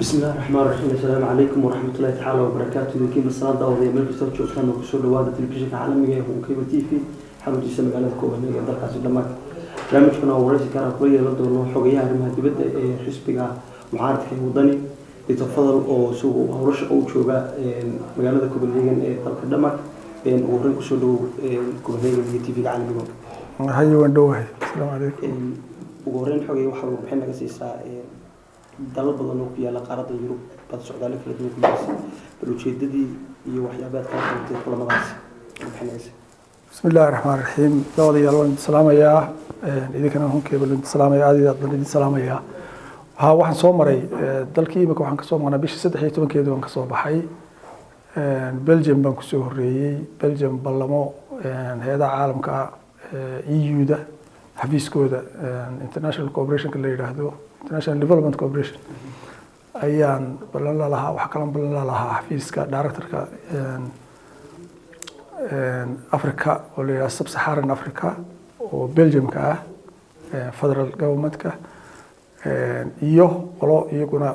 بسم الله الرحمن الرحيم. السلام عليكم ورحمة الله تعالى وبركاته. ذيكي مسألة دعوة ملك استوى كان وكسر لوادة تلفزيون عالمية وكيبل تي في حمد يسمى على الكوبانية دار قاسم دمك. برنامجنا ورئيس كان قوية لدور حقيقة رمها تبدأ حسب معارض حي وطني لتفضل أو سوق أو رش أو شوبة مجال الكوبانية دار دمك ورن كسر لو كوبانية تي في عالمية. هاي وندوه. السلام عليكم. ورن حقيقة وحول بحنا قصيصة dalal badan oo ku yaala qaaradda Yurub bad socdaal kala duwan ku jirta bal ujeedadii iyo waxyaabaha ka qeybtay kulamadaas waxaanaysa bismillaahir rahmaanir rahiim dawadayaal waan salaamayaa idinkana honkee bal salaamaya aad idin salaamaya waxaan soo maray dalkii imika waxaan ka soo marnay bishii 13keedii waan ka soo baxay Belgium baan ku soo horeeyay Belgium ballamo hay'adaha caalamka EU-da xafiiskooda international cooperation ka la yiraahdo International Development Cooperation ayaan balan lahaa wax kala balan lahaa xafiiska directorka Africa oo leeyahay Sub-Saharan Africa oo Belgium ka ah federal government-ka iyo qolo iyaguna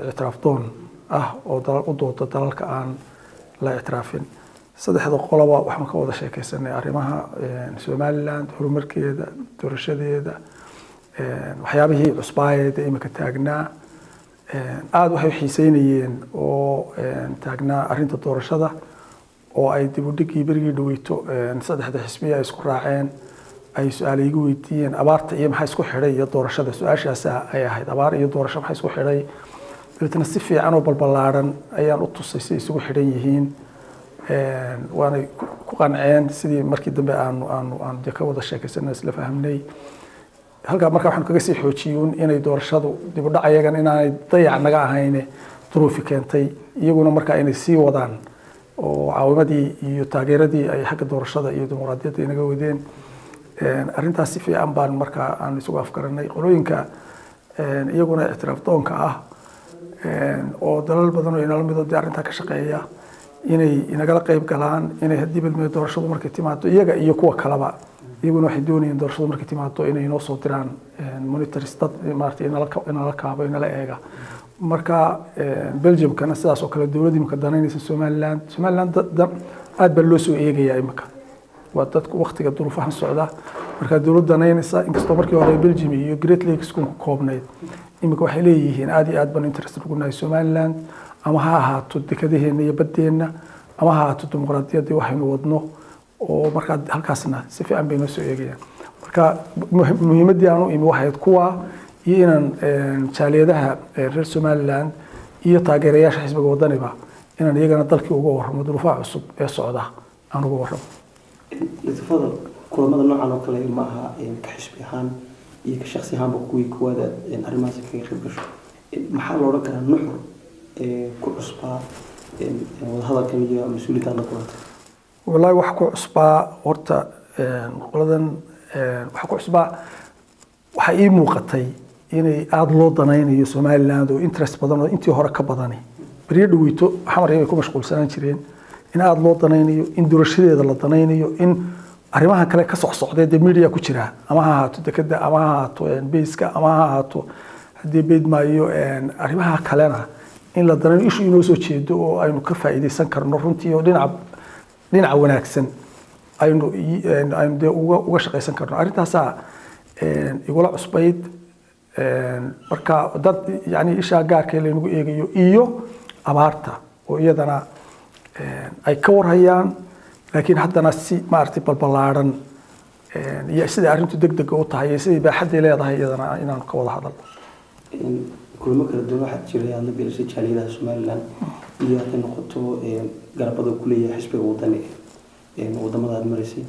ictiraaf doon ah oo dalal u doonta dalalka aan la ictiraafin saddexda qoloba waxaan ka wada sheekaysanay arrimaha Somaliland horumarkeeda doorashadeeda waxyaabihii cusbaayeed imika taagnaa aad waxay xiiseynayeen oo taagnaa arrinta doorashada oo ay dib u dhigii berigii dhaweyto saddexda xisbi ay isku raaceen ay su'aal igu weydiiyeen abaarta iyo maxay isku xidhay iyo doorashada su'aashaas ay ahayd abaar iyo doorasho maxay isku xidhay dadna si fiican oo balbalaaran ayaan u tusay si isugu xidhan yihiin waana ku qanceen sidii markii dambe aan ka wada sheekaysanay isla fahamnay halka marka waxaan kaga sii xoojiyeen inay doorashadu dib u dhac ayagan inaanay dayac naga ahayn duruufi keentay iyaguna marka inay sii wadaan oo caawimadii iyo taageeradii ay xagga doorashada iyo dimuqraadiyadda inaga wadeen arrintaas si fiican baan marka aan isugu afkaranay qolooyinka iyaguna ictiraaf doonka ah oo dalal badan oo inala mid ah arrinta ka shaqeeya inay inagala qayb galaan inay hadii badmay doorashadu markay timaado iyaga iyo kuwa kalaba iyaguna waxay doonayeen doorashadu markay timaado inay inoo soo diraan monitorist dad maartay inala kaabo inala eega marka Belgium kana sidaas oo kale dawladda imika danaynaysa Somaliland aad baa loo soo eegaya imika waa dadku waqtiga duruufahan socda marka dawladda danaynaysa inkastoo markii hore Belgium iyo Great Lakes ku koobnayd imika waxay leeyihiin aad iyo aad baan interest ugu nahay Somaliland ama ha ahaato dekadaheena iyo badeena ama ha ahaato dimuqraadiyadda waxaynu wadno oo marka halkaasna si fiican bay noo soo eegayaan marka muhiimadii aanu imi waxay kuwa iyo inaan jaaliyadaha reer Somaliland iyo taageerayaasha xisbiga wadaniba inaan iyagana dalkii uga warramo duruufaha cusub ee socda aan uga warramo tafadal kulamada noocan oo kale ma aha ka xisbi ahaan iyo ka shakhsi ahaanba kuwii kuwada arrimahaas kaga qayb gasho maxaa loo oran karaa nuxur ku cusbaa wadahadalkan iyo mas'uuliyadda la kulantay والله وحكوا عصبة ورتا قلدن وحكوا عصبة وحقيقي موقتي إني أضلوا ضناين يسوماليلاند وإنترست بدن وإنتي هرك بدني بريد ويتو حمر يكون مشغول سنة شرين إن أضلوا ضناين إن درشيد هذا الضناين إن أريمها كلا كسر صعدة دميريا كتيرها أما هاتو دكدا أما هاتو بيسكا أما هاتو هدي بيد ما يو إن أريمها كلنا إن الضناين إيش ينوسو تشيدو أي مكفى إذا سنكر نورنتي ودينعب dhinaca wanaagsan aynu uga shaqaysan karno arrintaas igula cusbayd marka dad yani isha gaarka ee lagu eegayo iyo abaarta oo iyadana ay ka warhayaan laakiin haddana si maartay balbalaaran iyo sidii arrintu degdeg u tahay sidii baaxadda leedahay iyadana inaan ka wada hadalno kulamo kala duwan waxaa jiray aan la gelisay jaaliyadaha Somaliland iyo ay noqoto garabada ku leeyahay xisbiga wadani wadamada aad mareysay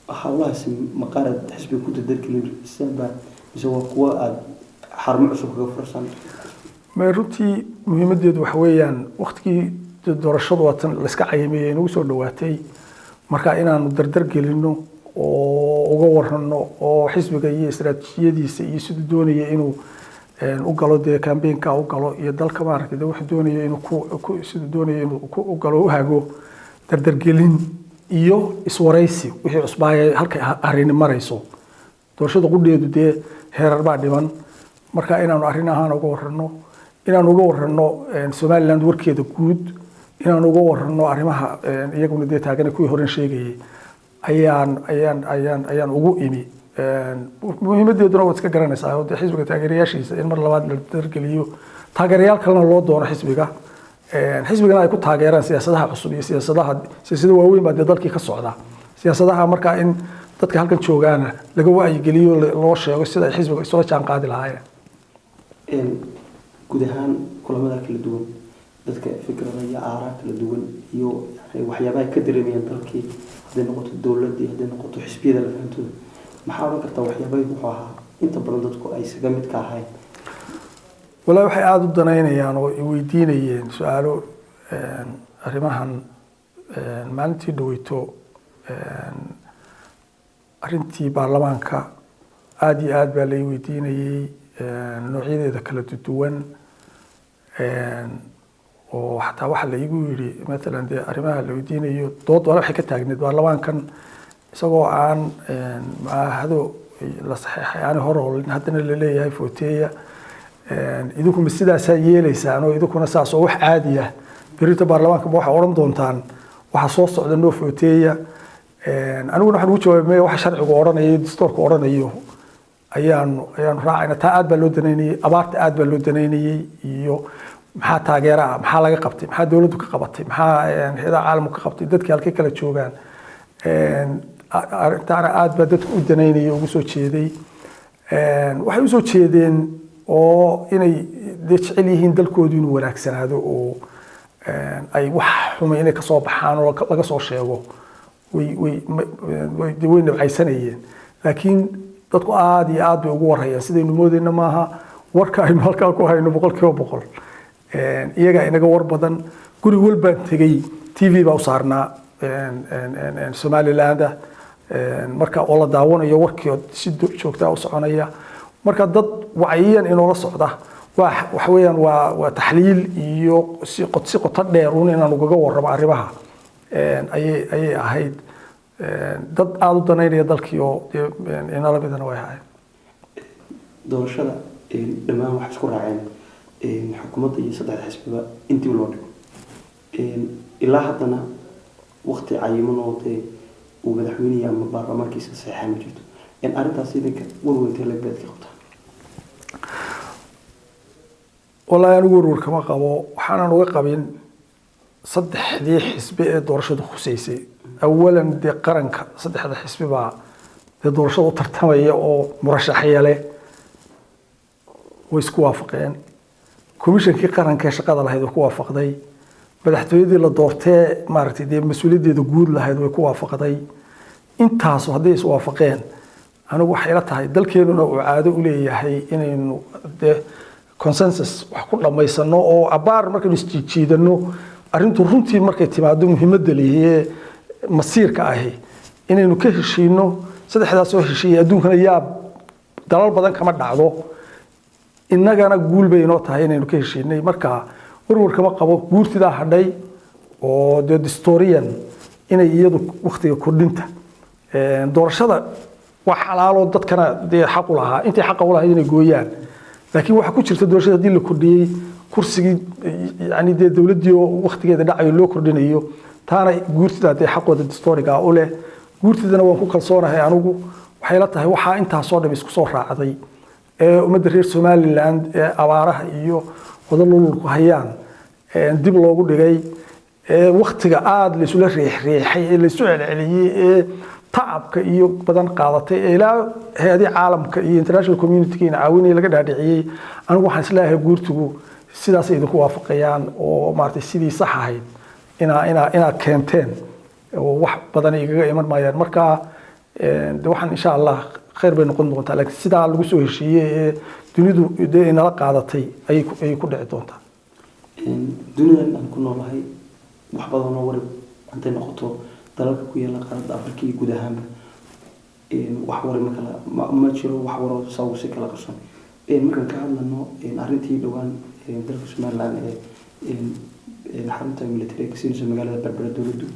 hawlahaas maqaarad xisbiga ku dadalkiisa isagoo kuwa aad xarmo cusub kaga fursan ma runtii muhiimadeedu waxa weeyaan waqtigii doorashadu waatan la iska cayimay inuu soo dhawaatay marka inaanu dardar gelino oo uga warrano oo xisbiga iyo istiraatiijiyadiisa iyo sidoo doonaya inuu u galo de campaign-ka u galo iyo dalka maaragtay wuxuu doonaya inuu ku sidoo doonaya inuu u galo u hago dardar gelin iyo iswaraysi wixii cusbaayay halka arrin marayso doorashada qudheedu de heerar baa dhiman marka inaanu arrin ahaan uga warrano inaanu uga warrano Somaliland warkeeda guud inaanu uga warrano arrimaha iyaguna dee taagana kuwii horan sheegayay ayaan ugu imi muhiimadeeduna waa iska garanaysaa oo xisbiga taageerayaashiisa in mar labaad la dargeliyo taageerayaal kalena loo doono xisbigana ay ku taageeraan siyaasadaha cusub iyo siyaasada waaweyn baa dee dalkii ka socda siyaasadaha markaa in dadka halkan joogaana laga wacyigeliyo loo sheego sida ay xisbiga isula jaan qaadi lahaayeen guud ahaan kulamada kala duwan dadka fikrada iyo aaraa kala duwan iyo waxyaabaha ka dareemayaan dalkii hadday noqoto dowladda iyo hadday noqoto xisbiyada la fahantooda maxaa odhan kartaa waxyaabahay wuxuu ahaa inta badan dadku ay isaga mid ka ahayn walaa waxay aada u danaynayaan oo ay weydiinayeen su-aalo arrimahan maalintii dhaweyto arrintii baarlamaanka aada iyo aad baa lay weydiinayey noocyadeeda kala duwan oo xataa waxa la igu yiri maalan dee arrimaha la weydiinayo dood wala waxay ka taagneed baarlamaankan isagoo aan maahado la saxeexay aan hore haddana la leeyahay footeeya idinkuma sidaasaa yeelaysaan oo idinkuna saas oo wax caadi ah berita baarlamaanka waxay odhan doontaan waxa soo socda noo footeeya aniguna waxaan ugu jawaabay waxa sharcigu odhanayo dastuurku odhanayo ayaanu raacayna taa aad baa loo danaynayay abaarta aad baa loo danaynayay iyo maxaa taageera ah maxaa laga qabtay maxaa dawladdu ka qabatay maxaa hay'adaha caalamku ka qabtay dadkii halkay kala joogaan arrintaana aad baa dadku u danaynayay ugu soo jeeday waxay u soo jeedeen oo inay jecel yihiin dalkoodu inuu wanaagsanaado oo ay wax xumay inay kasoo baxaan oo laga soo sheego way nabcaysanayeen laakiin dadku aad iyo aad bay ugu warhayaan sidaynu moodayna maaha warka aynu halkaa ku hayno 100% iyaga inaga war badan guri walbaan tegay TV baa u saarnaa Somaliland marka oo la daawanayo warkii si joogta u soconaya marka dad wacyiyan inoo la socda wax weeyaan waa taxliil iyo si qoto dheer inaan uga warramo arrimaha ayay ahayd dad aad u danaynaya dalkii oo inala midana way ahayd doorashada dhammaan wax isku raaceen xukuumadda iyo saddex xisbiba intii loo dhigo ilaa haddana waqti cayiman oo uu madaxweynaha ama baarlamaankiisa saxeexay ma jirto arrintaas idinka warweynta la beedka qabta والله أنا أقول كما قبوا وحنا نوقبين صدح ذي حسب دورشة خصيصي أولا دي قرنك صدح هذا حسب بقى دي دورشة ترتمية أو مرشحية له ويسكوا وافقين كوميشن كي قرنك شقاد الله هذا كوافق ذي بدحت يدي للدورتة مارتي دي مسؤولية دي تقول له هذا كوافق ذي أنت هذا وافقين أنا وحيلتها دل كانوا عادوا لي هي إنه ده consensus wax ku dhameysano oo abaar markay isjiidano arintu runtii markay timaado muhiimada leeyahay masiirka ahi inaynu ka heshiino saddexdaas oo heshiiyay adduunkana yaab dalal badan kama dhacdo innagana guul bay inoo tahay inaynu ka heshiinay marka warwar kama qabo guurtida hadhay oo the historian inay iyadu waqtiga kordhinta doorashada wax xalaalo dadkana xaq u lahaa intii xaq u lahaa inay gooyaan لكن waxa ku jirta doorashada hadii la kordhiyay kursigii yani dawladii waqtigeeda dhacayo loo kordhinayo taana guurtida ay xaqooda historiga u leh guurtidana waan ku kalsoonahay anigu waxay la tahay waxa inta soo dhab isku soo raacday ummadda reer Somaliland abaaraha iyo wadalulku hayaan dib loogu dhigay waqtiga aad la isula riixay la isu celceliyay تعبك iyo badan qaadatay ilaa hay'adaha caalamka iyo international community in caawinay laga dhaadhiciyay anigu waxaan islaahay guurtigu sidaas ay idinku waafaqayaan oo maartay sidii sax ahayd ina keenteen oo wax badan igaga iman maayaan marka waxaan insha Allah khayr bay noqon doontaa laakiin sida lagu soo heshiiyay dunidu inala qaadatay ay ku dhici doontaa dunidan aan ku noolahay wax badan oo warib intay noqoto dalalka ku yaala qaarada Afrika iyo guud ahaan wax warin kala ma jiro wax waro sawir si kala qarsan markaan ka hadlano arrintii dhawaan dalka Somaliland xarunta military ka siinaysa magaalada Berbera dawladdu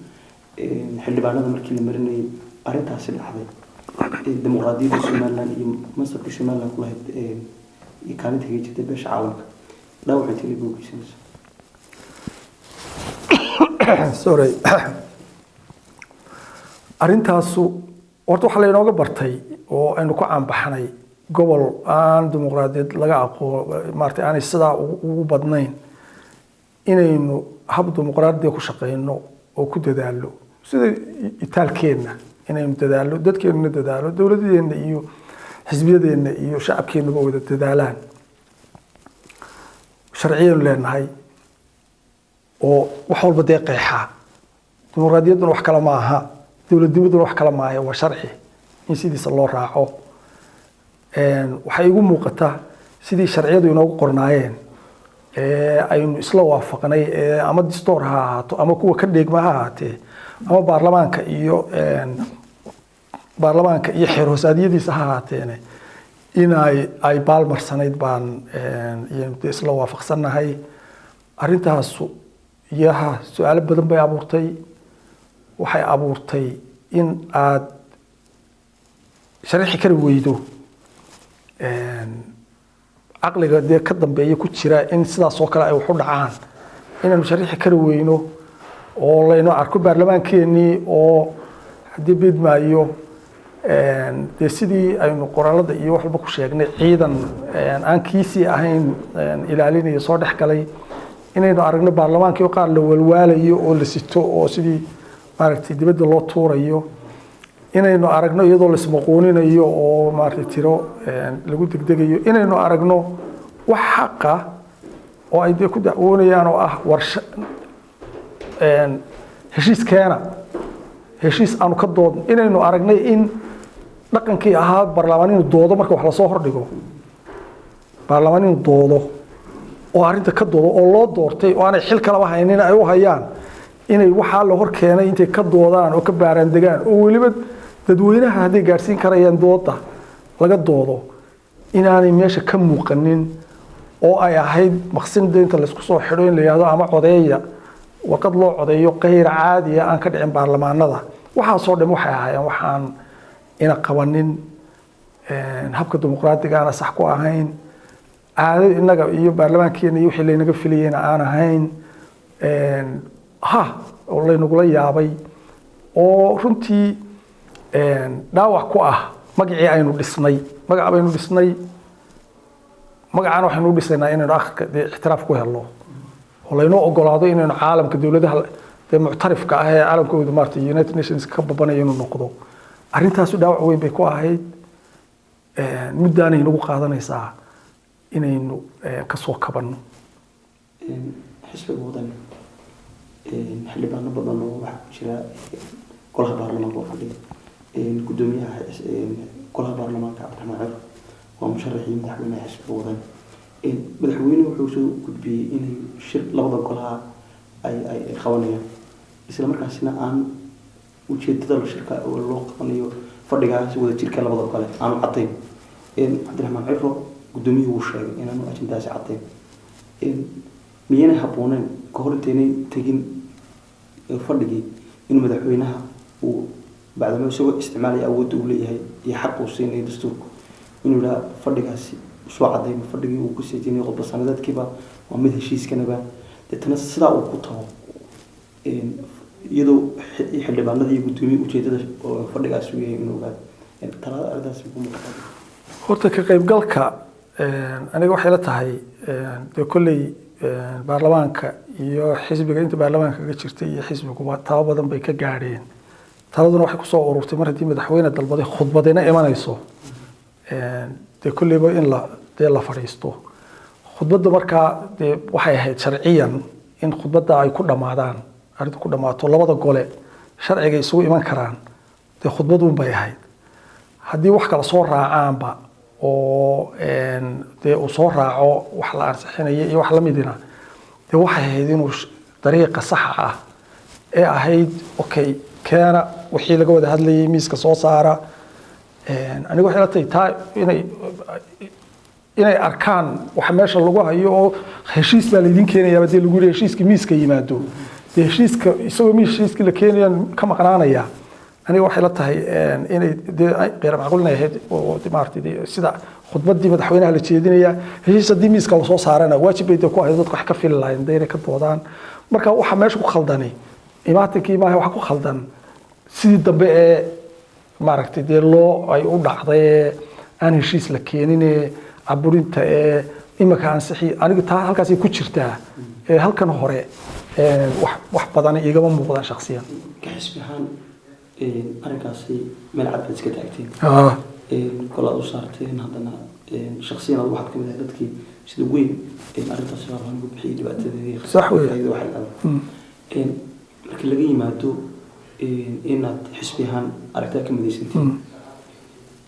xildhibaanada markii la marinay arrintaasi dhacday dimuqraadiyadda Somaliland iyo masarka Somaliland ku lahayd iyo kaalinta kaga jirta beesha caalamka dhaawacay tiri buu geysanaysa sorry arrintaasu horta waxa la inooga bartay oo aynu ku caanbaxnay gobol aan dimuqraadiyad laga aqoon maartay aanay sidaa ugu badnayn inaynu hab dimuqraadiya ku shaqeyno oo ku dadaalo sida itaalkeena inaynu dadaalo dadkeena dadaalo dawladeena iyo xisbiyadeena iyo shacabkeena wada dadaalaan sharciyan leenahay oo wax walba deeqeexa dimuqraadiyaduna wax kala ma aha dawladnimaduna wax kala ma aha waa sharci in sidiisa loo raaco waxay igu muuqataa sidii sharciyadu inoogu qornaayeen aynu isla waafaqnay ama dastuur ha ahaato ama kuwa ka dheegma ha ahaatee ama baarlamaanka iyo xeer hoosaadiyadiisa ha ahaateene in ay baalmarsanayd baan isla waafaqsannahay arrintaasu iyaha su-aalo badan bay abuurtay waxay abuurtay in aad sharixi kari weydo caqliga dee ka dambeeya ku jira in sidaas oo kale ay wax u dhacaan inaanu sharixi kari weyno oo laynoo arko baarlamaankeenii oo haddii bidmaayo dee sidii aynu qoraalada iyo wax walba ku sheegnay ciidan aan kiisii ahayn ilaalinaya soo dhex galay inaynu aragno baarlamaankii qaar la walwaalayo oo la sito oo sidii maaragtay dibadda loo tuurayo inaynu aragno iyadoo la ismaqooninayo oo maaragtay tiro lagu degdegayo inaynu aragno wax xaqa oo ay ku dacwoonayaan oo ah heshiiskeena heshiis aanu ka doodno inaynu aragnay in dhaqankii ahaa baarlamaan inuu doodo marka wax lasoo hordhigo baarlamaan inuu doodo oo arrinta ka doodo oo loo doortay oo aanay xil kalaba haynin ay u hayaan inay waxaa la hor keenay intay ka doodaan oo ka baaraan degaan oo weliba dadweynaha hadday gaadhsiin karayaan dooda laga doodo inaanay meesha ka muuqanin oo ay ahayd maqsinda inta laysku soo xidho in la yidhaahdo ama codeeya warqad loo codeeyo qayr caadiya aan ka dhicin baarlamaanada waxaasoo dhan waxay ahaayeen waxaan ina qabanin habka dimuqraadiga aana sax ku ahayn caado innaga iyo baarlamaankeena iyo wixii laynaga filayeyna aan ahayn oo laynagula yaabay oo runtii dhaawac ku ah magacii aynu dhisnay magaca baynu dhisnay magacana waxaynu u dhisaynaa inaynu akhirka dee ixtiraaf ku helno oo laynoo ogolaado inaynu caalamka dowladaha dee muctarifka ah ee caalamkooda maaragtay United Nations ka babanayo inuu noqdo arrintaasu dhaawac weyn bay ku ahayd muddaanay nagu qaadanaysaa inaynu ka soo kabanno xisbiga wadan xildhibaano badan oo waxaa ku jira golaha baarlamaanka oo fadhiya gudoomiyaha golaha baarlamaanka Cabdiraxmaan Ciro waa musharaxii madaxweynaha xisbiga wadan madaxweynuhu wuxuu soo gudbiyey inay shir labada golaha ay qabanayaan isla markaasina aan ujeedada shirka oo loo qabanayo fadhigaas wada jirka labada gole aanu cadayn Cabdiraxmaan Ciro gudoomiyuhu uu sheegay inaanu ajendaasi cadayn miyana habooneen ka hor intaynay tegin fadhigii in madaxweynaha uu bacdama isagoo isticmaalaya awoodda uu leeyahay iyo xaq uu siinaya dastuurku inuu ilaa fadhigaasi soo caday fadhigii uu ku seejinay qodba sanadeedkiiba waa mid heshiiskanaba deetana sidaa uu ku tago iyadoo xildhibaanadii iyo gudoomiye ujeedada fadhigaas uu yahay inuu ogaado talada arrintaasi ku muuqata horta ka qaybgalka aniga waxay la tahay dee kolley baarlamaanka iyo xisbiga inta baarlamaanka ka jirtay iyo xisbiguba talo badan bay ka gaadheen taladuna waxay kusoo ururtay mar haddii madaxweyne dalbaday khudbadina imanayso dee kolleyba in la fadhiisto khudbadda markaa dee waxay ahayd sharciyan in khudbadda ay ku dhammaadaan arrintu ku dhammaato labada gole sharciga isugu iman karaan dee khudbaduun bay ahayd haddii wax kala soo raacaanba oo dee uu soo raaco wax la ansixinayo iyo wax la midina dee waxay ahayd inuu dariiqa saxa ah ee ahayd okay keena wixii laga wada hadlayay miiska soo saara aniga waxay la tahay taa inay arkaan waxa meesha lagu hayo oo heshiis baa laydin keenayaa dee lagu yidhi heshiiska miiska yimaado dee heshiiska isagoo heshiiskii la keenayaan ka maqnaanaya aniga waxay la tahay inay qeyr macquul ahayd oo maartay sida khudbadii madaxweynaha la jeedinaya heshiis haddii miiska la soo saarana waajib bay ku ahayd dadku wax ka fili lahayn inay ka doodaan marka waxa meesha ku khaldanay imaatinkii maaha waxa ku khaldan sidii dambe ee maaragtay dee loo ay u dhacday aan heshiis la keenin aburinta imaka ansixi aniga taa halkaas ay ku jirtaa halkan hore wax badan igama muuqdaan shakhsiyan ka xisbihan arrinkaasi meel cad iska taagteen kolaad u saarteen haddana shakhsiyan waxaad ka mid ahay dadkii sida weyn arrintaasi waa lagu bixiyay dhibaatadeedii sax weeye markii laga yimaado inaad xisbihan aragtaa ka midaysantiin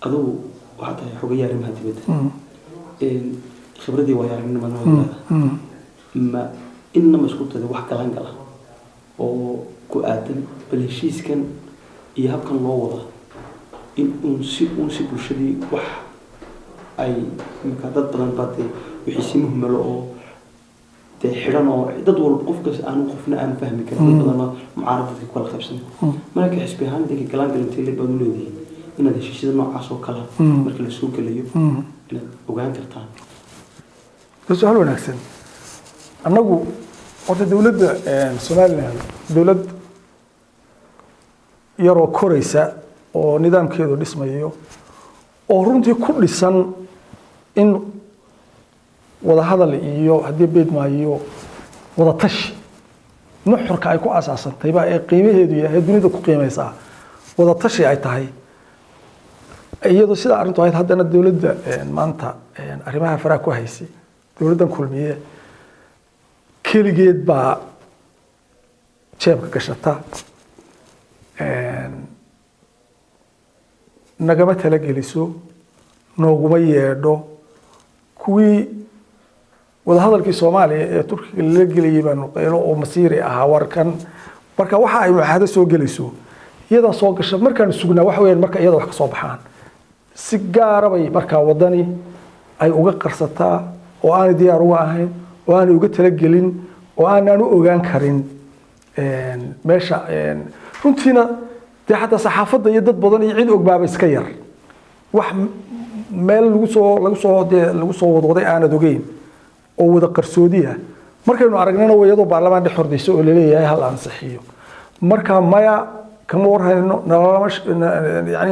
adigu waxaad tahay xogayaa arrimaha dibadda khibradii waa aragnimada ma inama isku taday wax galan gala oo ku aadan bal heshiiskan iyo habkan loo wada in uun si bulshadii wax ay marka dad badan baa dee wixii si muhmalo oo dee xidhan oo dad walba qofkaas aanu qofna aan fahmi karin dad badanna mucaaradadka kala qaybsan marka xisbi ahaan dadka galaan galantay baad u leedahay inaad heshiisyada noocaas oo kala marka la soo gelayo inaad ogaan kartaan su'aal wanaagsan annagu horta dawladda Soomaaliland dawlad yaroo koraysa oo nidaamkeedu dhismayo oo runtii ku dhisan in wada hadal iyo haddii beed maayo wada tashi nuxurka ay ku asaasantay baa ee qiimaheedu yahay dunida ku qiimaysaa wada tashi ay tahay iyadoo sida arrintu ahayd haddana dawladda maanta arrimaha faraha ku haysay dawladdan kulmiye keligeed baa jeebka gashata nagama talageliso nooguma yeedho kuwii wadahadalkii Soomaaliya ee Turkiga la geliyay baanu qeylo oo masiiri ahaa warkan marka waxa ay muxaadaro soo gelayso iyada soo gashay markaan sugnaa wax weyn marka iyada wax ka soo baxaan si gaar ah bay marka wadani ay uga qarsataa oo aan diyaar u ahayn oo aan uga talagelin oo aan u ogaan karin meesha runtiina dee xataa saxaafadda iyo dad badan iyo cid og baaba iska yar wax meel lagu soo wadwaday aanad ogeyn oo wada qarsoodiya markaynu aragnana iyadoo baarlamaan dhex hordayso oo laleeyahay hal ansixiyo marka maya kama warhayno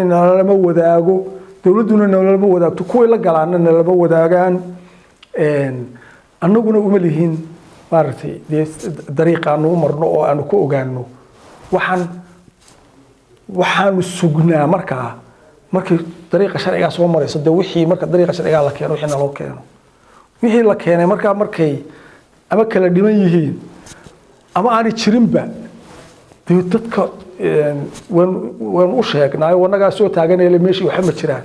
nalama wadaago dawladduna nalama wadaagto kuwii la galaana nalama wadaagaan annaguna uma lihin maaragtay dee dariiqaanu u marno oo aanu ku ogaano waxaanu sugnaa markii dariiqa sharciga soo marayso dee wixii marka dariiqa sharciga la keeno wixii naloo keeno wixii la keenay markay ama kala dhiman yihiin ama aanay jirinba dee dadka waan u sheegnaa wanagaa soo taaganayla meeshii waxa ma jiraan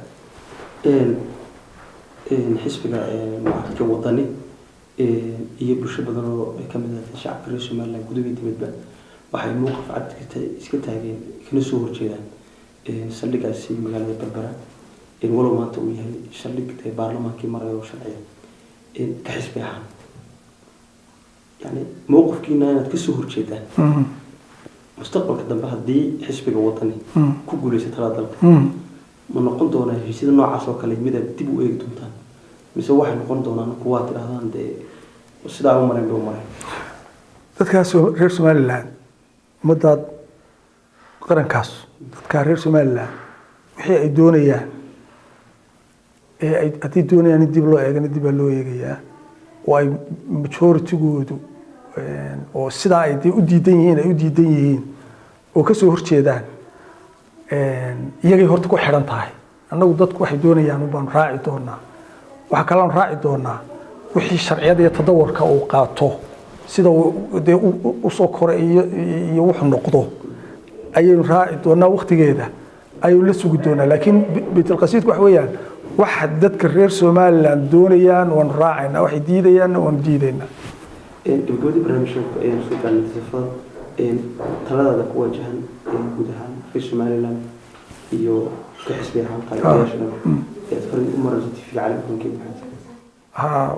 xisbiga mucaaradka wadani iyo bulsho badan oo ay ka mid ah shacabka reer Soomaaliland gudaha dibadba waxay muuqaf cad iska taageen kana soo horjeedaan saldhigaasi magaalada Berbera walow maanta uu yahay saldhig baarlamaankii maray oo sharciya ka xisbi ahaan yani mowqifkiina inaad ka soo horjeedaan mustaqbalka dambe haddii xisbiga wadani ku guuleysa talada dalka ma noqon doonaa heshiisyada noocaas oo kale mid aad dib u eegi doontaan mise waxay noqon doonaan kuwa tirahdaan dee sidaa u mareen buu maray dadkaas reer Soomaaliland mudad qarankaas dadka reer Soomaaliland wixii ay doonayaan haddii doonayaan in dib loo eegana dib loo eegayaa oo ay majoritigoodu oo sidaa ay u diidan yihiin oo ka soo horjeedaan iyagay horta ku xidhan tahay annagu dadku waxay doonayaan u baan raaci doonaa waxa kale aan raaci doonaa wixii sharciyada iyo tadawarka uu qaato sida uu soo koray iyo wuxuu noqdo ayaynu raaci doonaa waqtigeeda ayuu la sugi doonaa laakiin beetel qasiidku wax weeyaan waxa dadka reer Soomaaliland doonayaan waan raacaynaa waxay diidayaan waan diidaynaa gabadhii barnaamijka ee Suudan safar talada ku wajahan guud ahaan reer Soomaaliland iyo ka xisbi ahaan qaybiyashada farin umarada TV caalamka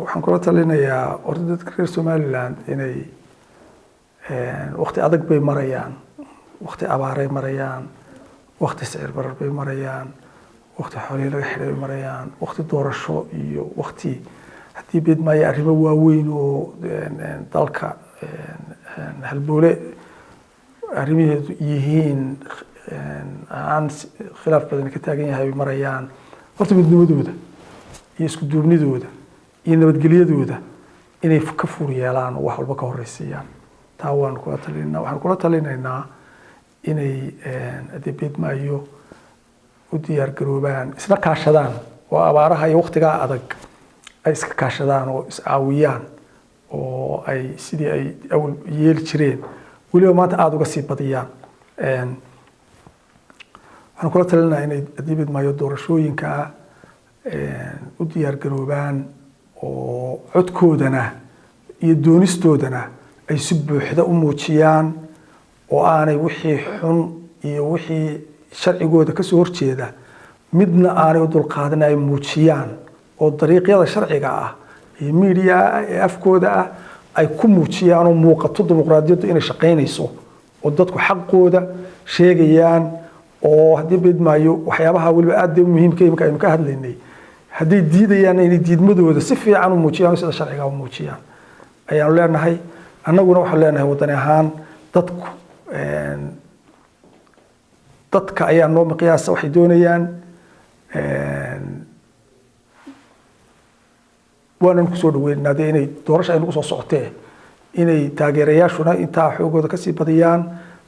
waxaan kula talinayaa orda dadka reer Soomaaliland inay waqti adag bay marayaan waqti abaaray marayaan waqti sicir barar bay marayaan waqti xoolihii laga xidhay bay marayaan waqti doorasho iyo waqti haddii beed maayo arrimo waaweyn oo dalka halboole arrimaheedu yihiin aan khilaaf badan ka taagan yahay marayaan horta midnimadooda iyo isku duubnidooda iyo nabadgelyadooda inay ka fuur yeelaan oo wax walba ka horeysiiyaan taa waan kula talinaynaa waxaan kula talinaynaa inay adeebeed maayo u diyaar garoobaan isla kaashadaan oo abaaraha iyo waqtigaa adag ay iska kaashadaan oo is caawiyaan oo ay sidii ay awal yeeli jireen weliba maanta aada uga sii badiyaan waxaan kula talinayaa inay adeebeed maayo doorashooyinka u diyaar garoobaan oo codkoodana iyo doonistoodana ay si buuxda u muujiyaan oo aanay wixii xun iyo wixii sharcigooda ka soo horjeeda midna aanay u dulqaadan ay muujiyaan oo dariiqyada sharciga ah iyo media ee afkooda ah ay ku muujiyaan oo muuqato dimuqraadiyaddu inay shaqaynayso oo dadku xaqooda sheegayaan oo haddii beed maayo waxyaabaha weliba aad u muhiimka imika aynu ka hadlaynay hadday diidayaan inay diidmadooda si fiican u muujiyaan sida sharciga u muujiyaan ayaanu leenahay annaguna waxaan leenahay wadani ahaan dadka ayaa noo miqyaasa waxay doonayaan waanan kusoo dhaweynaynaa dee inay doorasho ay nagu soo socotee inay taageerayaashuna intaa xoogooda kasii badiyaan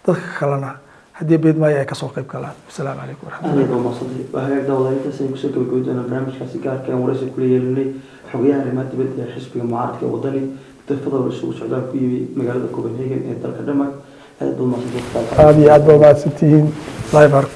dadka kalena haddii beed maayo ay kasoo qayb galaan asalaamu calaykum waraxmatullahi hagaag dawadaintaas aynu kusoo gabagabay doonaa barnaamijkaasi gaarka aan waraysi kula yeelinay xogayaha arrimaha dibadda ee xisbiga mucaaradka ee wadani dafada isugu socdaal ku yimi magaalada Copenhagen ee dalka Denmark aad iyo aad baa mahadsantihiin live ark